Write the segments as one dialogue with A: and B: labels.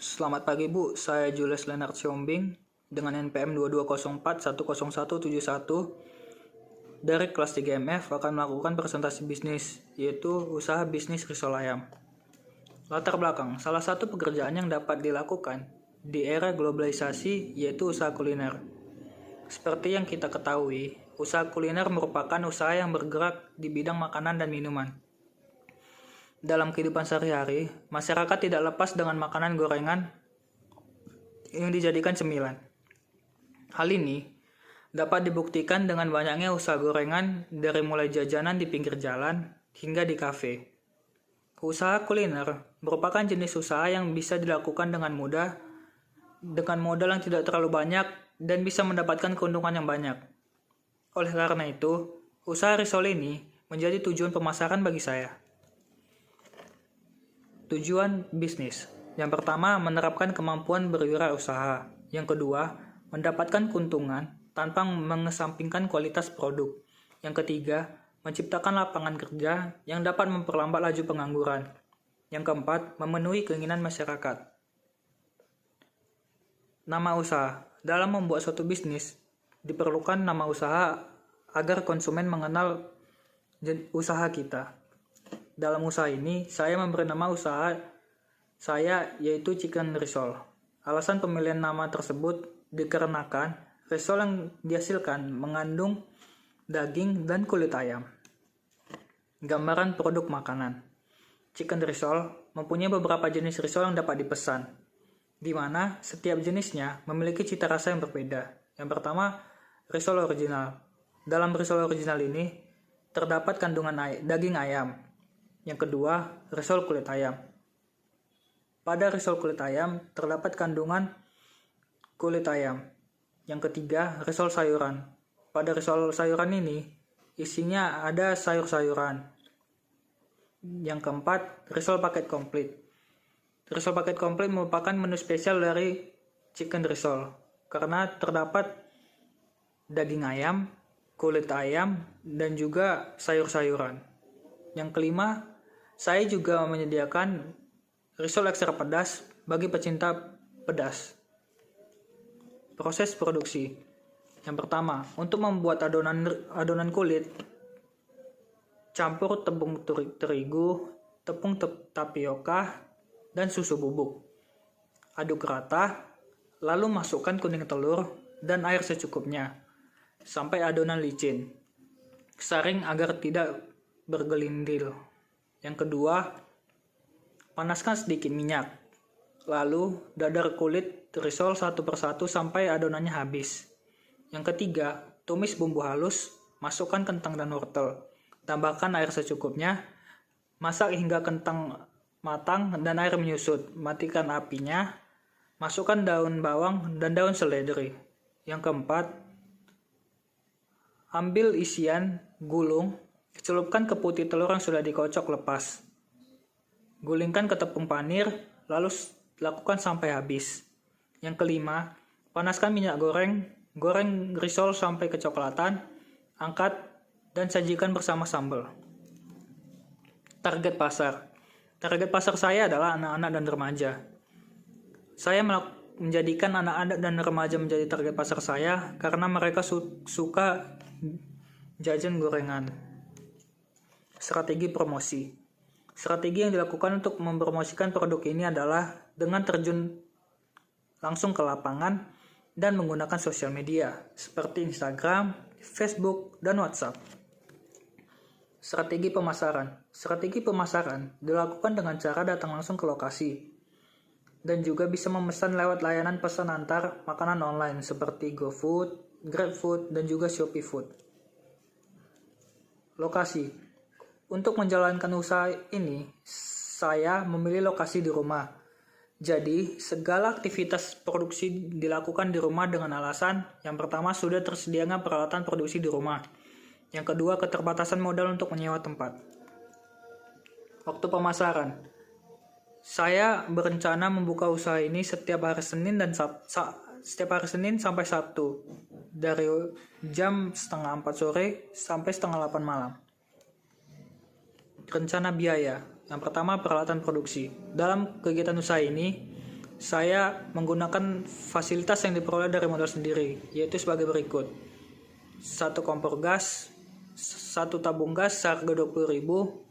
A: Selamat pagi Bu, saya Julius Leonard Siombing dengan NPM 2204101171 dari kelas 3MF akan melakukan presentasi bisnis, yaitu usaha bisnis risol ayam. Latar belakang, salah satu pekerjaan yang dapat dilakukan di era globalisasi yaitu usaha kuliner. Seperti yang kita ketahui, usaha kuliner merupakan usaha yang bergerak di bidang makanan dan minuman. Dalam kehidupan sehari-hari, masyarakat tidak lepas dengan makanan gorengan yang dijadikan cemilan. Hal ini dapat dibuktikan dengan banyaknya usaha gorengan dari mulai jajanan di pinggir jalan hingga di kafe. Usaha kuliner merupakan jenis usaha yang bisa dilakukan dengan mudah, dengan modal yang tidak terlalu banyak dan bisa mendapatkan keuntungan yang banyak. Oleh karena itu, usaha risol ini menjadi tujuan pemasaran bagi saya. Tujuan bisnis. Yang pertama, menerapkan kemampuan berwirausaha. Yang kedua, mendapatkan keuntungan tanpa mengesampingkan kualitas produk. Yang ketiga, menciptakan lapangan kerja yang dapat memperlambat laju pengangguran. Yang keempat, memenuhi keinginan masyarakat. Nama usaha. Dalam membuat suatu bisnis, diperlukan nama usaha agar konsumen mengenal usaha kita. Dalam usaha ini, saya memberi nama usaha saya yaitu Chicken Risol. Alasan pemilihan nama tersebut dikarenakan risol yang dihasilkan mengandung daging dan kulit ayam. Gambaran produk makanan. Chicken Risol mempunyai beberapa jenis risol yang dapat dipesan, di mana setiap jenisnya memiliki cita rasa yang berbeda. Yang pertama, risol original. Dalam risol original ini terdapat kandungan daging ayam. Yang kedua, risol kulit ayam. Pada risol kulit ayam terdapat kandungan kulit ayam. Yang ketiga, risol sayuran. Pada risol sayuran ini isinya ada sayur-sayuran. Yang keempat, risol paket komplit. Risol paket komplit merupakan menu spesial dari Chicken Risol karena terdapat daging ayam, kulit ayam, dan juga sayur-sayuran. Yang kelima, saya juga menyediakan risol ekstra pedas bagi pecinta pedas. Proses produksi. Yang pertama, untuk membuat adonan kulit, campur tepung terigu, tepung tapioka, dan susu bubuk. Aduk rata, lalu masukkan kuning telur dan air secukupnya, sampai adonan licin. Saring agar tidak bergelindil. Yang kedua, panaskan sedikit minyak. Lalu, dadar kulit risol satu persatu sampai adonannya habis. Yang ketiga, tumis bumbu halus, masukkan kentang dan wortel. Tambahkan air secukupnya, masak hingga kentang matang dan air menyusut. Matikan apinya, masukkan daun bawang dan daun seledri. Yang keempat, ambil isian, gulung, celupkan ke putih telur yang sudah dikocok lepas. Gulingkan ke tepung panir, lalu lakukan sampai habis. Yang kelima, panaskan minyak goreng, goreng risol sampai kecoklatan, angkat, dan sajikan bersama sambal. Target pasar. Target pasar saya adalah anak-anak dan remaja. Saya menjadikan anak-anak dan remaja menjadi target pasar saya karena mereka suka jajan gorengan. Strategi promosi. Strategi yang dilakukan untuk mempromosikan produk ini adalah dengan terjun langsung ke lapangan dan menggunakan sosial media seperti Instagram, Facebook, dan WhatsApp. Strategi pemasaran. Strategi pemasaran dilakukan dengan cara datang langsung ke lokasi dan juga bisa memesan lewat layanan pesan antar makanan online seperti GoFood, GrabFood, dan juga Shopee Food. Lokasi. Untuk menjalankan usaha ini, saya memilih lokasi di rumah. Jadi, segala aktivitas produksi dilakukan di rumah dengan alasan yang pertama sudah tersedianya peralatan produksi di rumah. Yang kedua, keterbatasan modal untuk menyewa tempat. Waktu pemasaran. Saya berencana membuka usaha ini setiap hari Senin sampai Sabtu dari jam 3:30 sore sampai 7:30 malam. Rencana biaya. Yang pertama, peralatan produksi. Dalam kegiatan usaha ini, saya menggunakan fasilitas yang diperoleh dari modal sendiri, yaitu sebagai berikut. 1 kompor gas, 1 tabung gas seharga 20.000,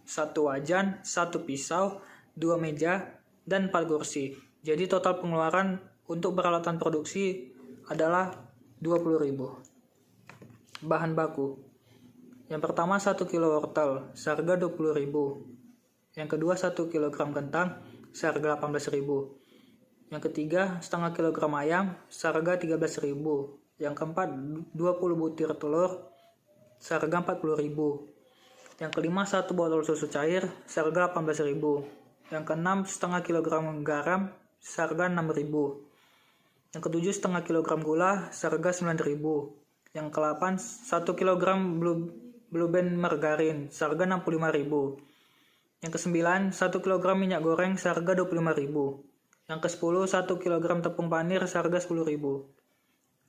A: 1 wajan, 1 pisau, 2 meja, dan 4 kursi. Jadi total pengeluaran untuk peralatan produksi adalah 20.000. Bahan baku. Yang pertama 1 kilo wortel seharga 20.000. Yang kedua 1 kg kentang seharga 18.000. Yang ketiga setengah kilogram ayam seharga 13.000. Yang keempat 20 butir telur seharga 40.000. Yang kelima 1 botol susu cair seharga 18.000. Yang keenam setengah kilogram garam seharga 6.000. Yang ketujuh setengah kilogram gula seharga 9.000. Yang ke-8 1 kilogram Blue Band margarin seharga 65.000. Yang ke-9 1 kilogram minyak goreng seharga 25.000. Yang ke-10 1 kilogram tepung panir seharga 10.000.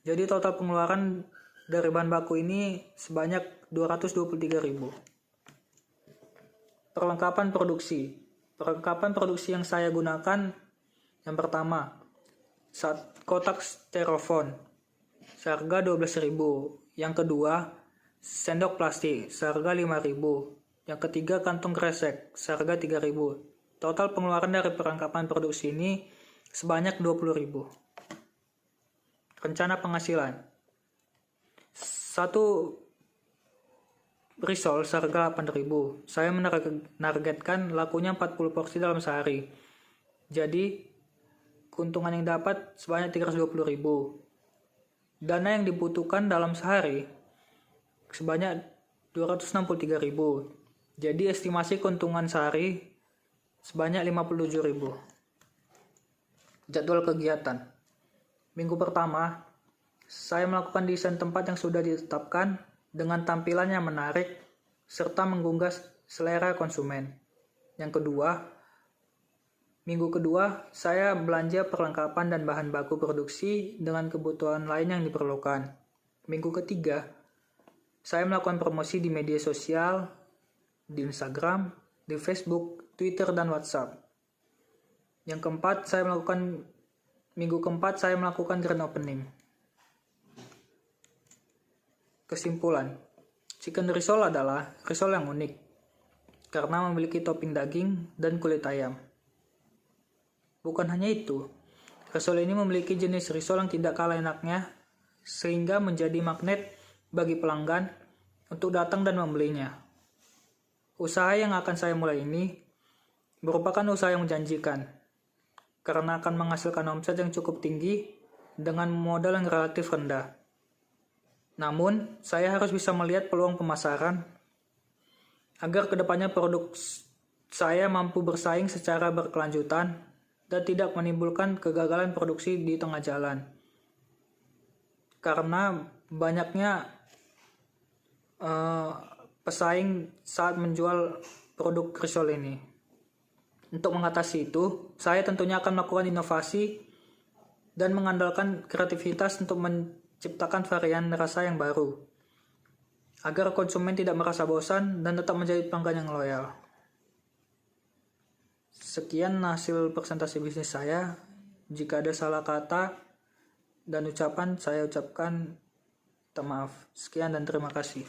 A: Jadi total pengeluaran dari bahan baku ini sebanyak 223.000. Perlengkapan produksi. Perlengkapan produksi yang saya gunakan yang pertama, kotak styrofoam seharga 12.000. Yang kedua, sendok plastik seharga 5.000. Yang ketiga, kantong kresek seharga 3.000. Total pengeluaran dari perlengkapan produksi ini sebanyak 20.000. Rencana penghasilan. 1 risol seharga 8.000. Saya menargetkan lakunya 40 porsi dalam sehari. Jadi, keuntungan yang dapat sebanyak 320.000. Dana yang dibutuhkan dalam sehari sebanyak 263.000. Jadi, estimasi keuntungan sehari sebanyak 57.000. Jadwal kegiatan. Minggu pertama, saya melakukan desain tempat yang sudah ditetapkan dengan tampilan yang menarik serta menggugah selera konsumen. Yang kedua, minggu kedua, saya belanja perlengkapan dan bahan baku produksi dengan kebutuhan lain yang diperlukan. Minggu ketiga, saya melakukan promosi di media sosial, di Instagram, di Facebook, Twitter, dan WhatsApp. Minggu keempat saya melakukan grand opening. Kesimpulan, chicken risol adalah risol yang unik karena memiliki topping daging dan kulit ayam. Bukan hanya itu, risol ini memiliki jenis risol yang tidak kalah enaknya sehingga menjadi magnet bagi pelanggan untuk datang dan membelinya. Usaha yang akan saya mulai ini merupakan usaha yang menjanjikan karena akan menghasilkan omset yang cukup tinggi dengan modal yang relatif rendah. Namun, saya harus bisa melihat peluang pemasaran agar kedepannya produk saya mampu bersaing secara berkelanjutan dan tidak menimbulkan kegagalan produksi di tengah jalan. Karena banyaknya pesaing saat menjual produk risol ini. Untuk mengatasi itu, saya tentunya akan melakukan inovasi dan mengandalkan kreativitas untuk menciptakan varian rasa yang baru, agar konsumen tidak merasa bosan dan tetap menjadi pelanggan yang loyal. Sekian hasil presentasi bisnis saya. Jika ada salah kata dan ucapan, saya ucapkan minta maaf. Sekian dan terima kasih.